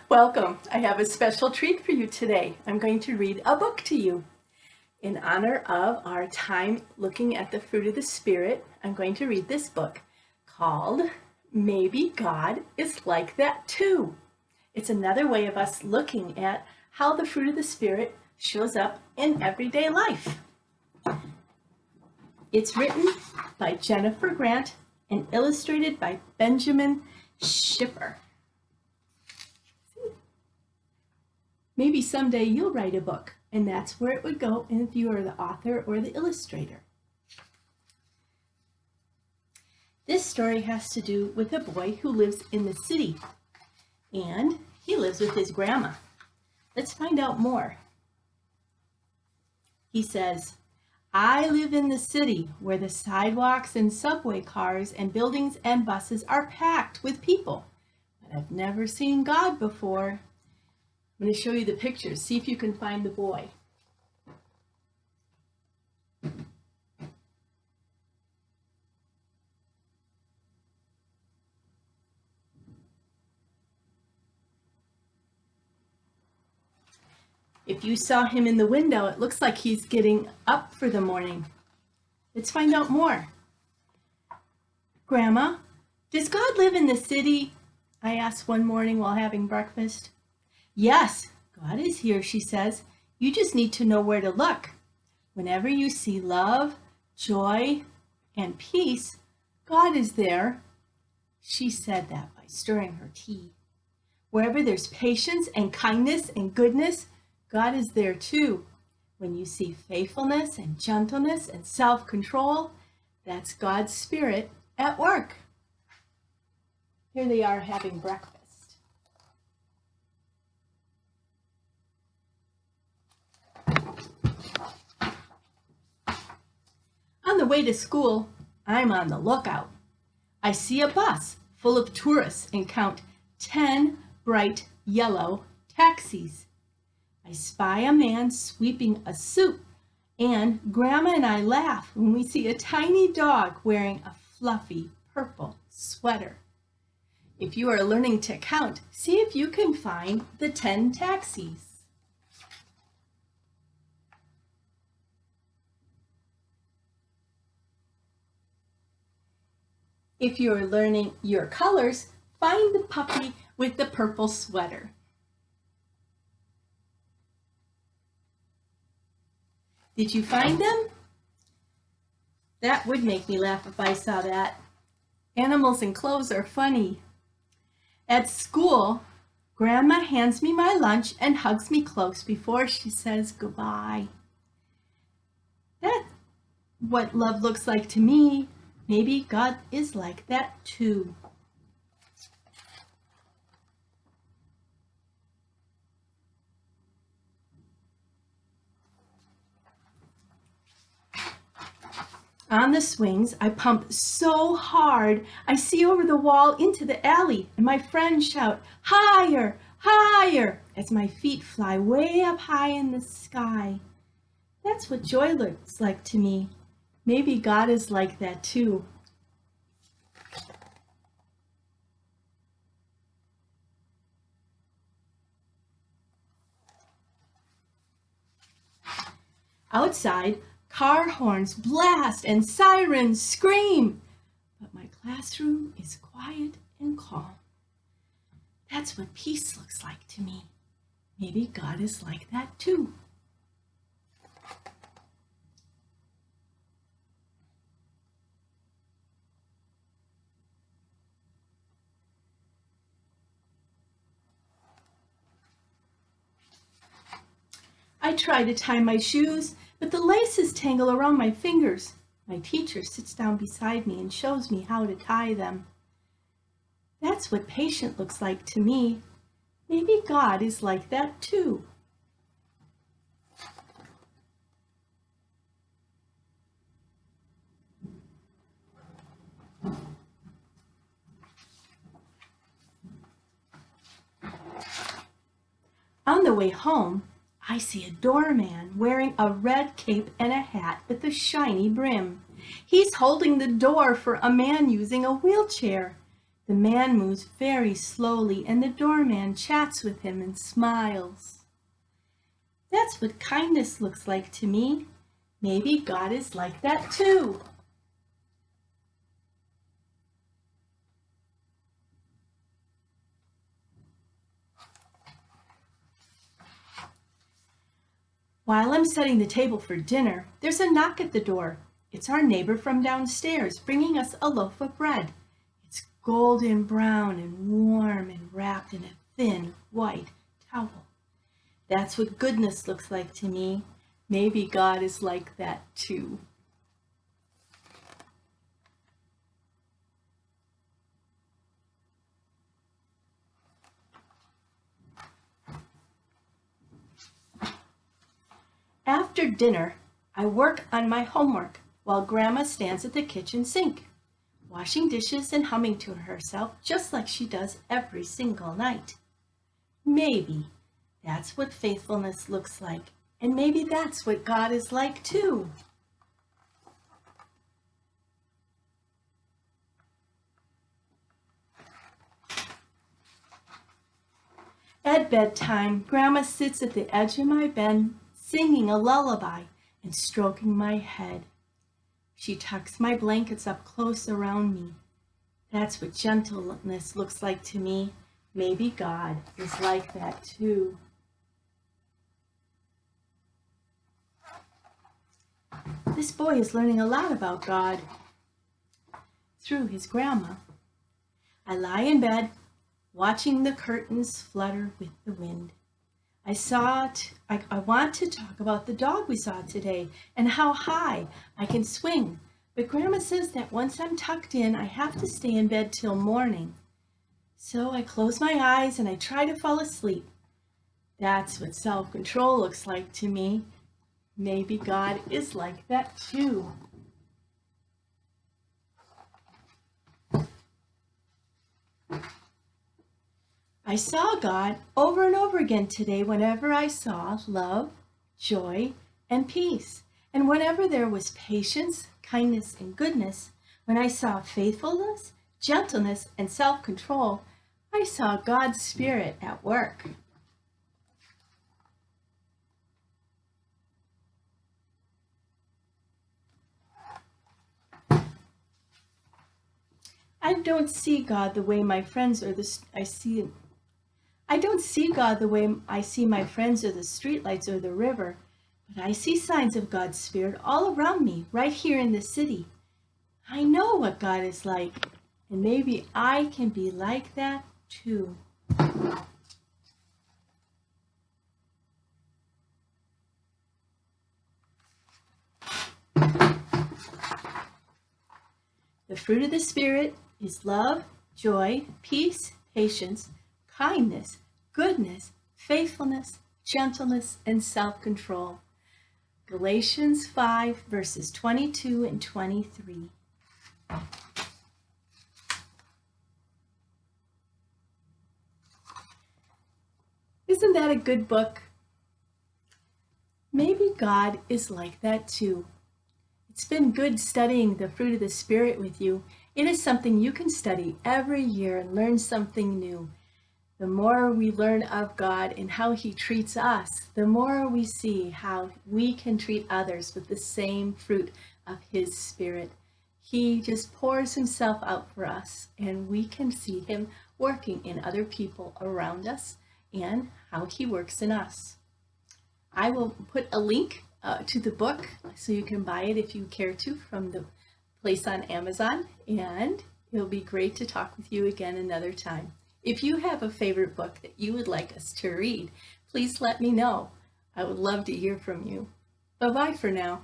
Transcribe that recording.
Welcome. I have a special treat for you today. I'm going to read a book to you. In honor of our time looking at the fruit of the Spirit, I'm going to read this book called Maybe God is Like That Too. It's another way of us looking at how the fruit of the Spirit shows up in everyday life. It's written by Jennifer Grant and illustrated by Benjamin Schiffer. Maybe someday you'll write a book, and that's where it would go if you are the author or the illustrator. This story has to do with a boy who lives in the city, and he lives with his grandma. Let's find out more. He says, I live in the city where the sidewalks and subway cars and buildings and buses are packed with people, but I've never seen God before. I'm going to show you the pictures. See if you can find the boy. If you saw him in the window, it looks like he's getting up for the morning. Let's find out more. Grandma, does God live in the city? I asked one morning while having breakfast. Yes, God is here, she says. You just need to know where to look. Whenever you see love, joy, and peace, God is there. She said that by stirring her tea. Wherever there's patience and kindness and goodness, God is there too. When you see faithfulness and gentleness and self-control, that's God's Spirit at work. Here they are having breakfast. On the way to school, I'm on the lookout. I see a bus full of tourists and count 10 bright yellow taxis. I spy a man sweeping a soup, and Grandma and I laugh when we see a tiny dog wearing a fluffy purple sweater. If you are learning to count, see if you can find the 10 taxis. If you're learning your colors, find the puppy with the purple sweater. Did you find them? That would make me laugh if I saw that. Animals and clothes are funny. At school, Grandma hands me my lunch and hugs me close before she says goodbye. That's what love looks like to me. Maybe God is like that too. On the swings, I pump so hard, I see over the wall into the alley, and my friends shout, higher, higher, as my feet fly way up high in the sky. That's what joy looks like to me. Maybe God is like that too. Outside, car horns blast and sirens scream, but my classroom is quiet and calm. That's what peace looks like to me. Maybe God is like that too. I try to tie my shoes, but the laces tangle around my fingers. My teacher sits down beside me and shows me how to tie them. That's what patient looks like to me. Maybe God is like that too. On the way home, I see a doorman wearing a red cape and a hat with a shiny brim. He's holding the door for a man using a wheelchair. The man moves very slowly, and the doorman chats with him and smiles. That's what kindness looks like to me. Maybe God is like that too. While I'm setting the table for dinner, there's a knock at the door. It's our neighbor from downstairs bringing us a loaf of bread. It's golden brown and warm and wrapped in a thin white towel. That's what goodness looks like to me. Maybe God is like that too. After dinner, I work on my homework while Grandma stands at the kitchen sink, washing dishes and humming to herself just like she does every single night. Maybe that's what faithfulness looks like, and maybe that's what God is like too. At bedtime, Grandma sits at the edge of my bed, singing a lullaby and stroking my head. She tucks my blankets up close around me. That's what gentleness looks like to me. Maybe God is like that too. This boy is learning a lot about God through his grandma. I lie in bed, watching the curtains flutter with the wind. I want to talk about the dog we saw today and how high I can swing. But Grandma says that once I'm tucked in, I have to stay in bed till morning. So I close my eyes and I try to fall asleep. That's what self-control looks like to me. Maybe God is like that too. I saw God over and over again today whenever I saw love, joy, and peace. And whenever there was patience, kindness, and goodness, when I saw faithfulness, gentleness, and self-control, I saw God's Spirit at work. I don't see God the way my friends or I don't see God the way I see my friends or the streetlights or the river, but I see signs of God's Spirit all around me, right here in the city. I know what God is like, and maybe I can be like that too. The fruit of the Spirit is love, joy, peace, patience, kindness, goodness, faithfulness, gentleness, and self-control. Galatians 5, verses 22 and 23. Isn't that a good book? Maybe God is like that too. It's been good studying the fruit of the Spirit with you. It is something you can study every year and learn something new. The more we learn of God and how He treats us, the more we see how we can treat others with the same fruit of His Spirit. He just pours Himself out for us, and we can see Him working in other people around us and how He works in us. I will put a link to the book so you can buy it if you care to from the place on Amazon, and it'll be great to talk with you again another time. If you have a favorite book that you would like us to read, please let me know. I would love to hear from you. Bye-bye for now.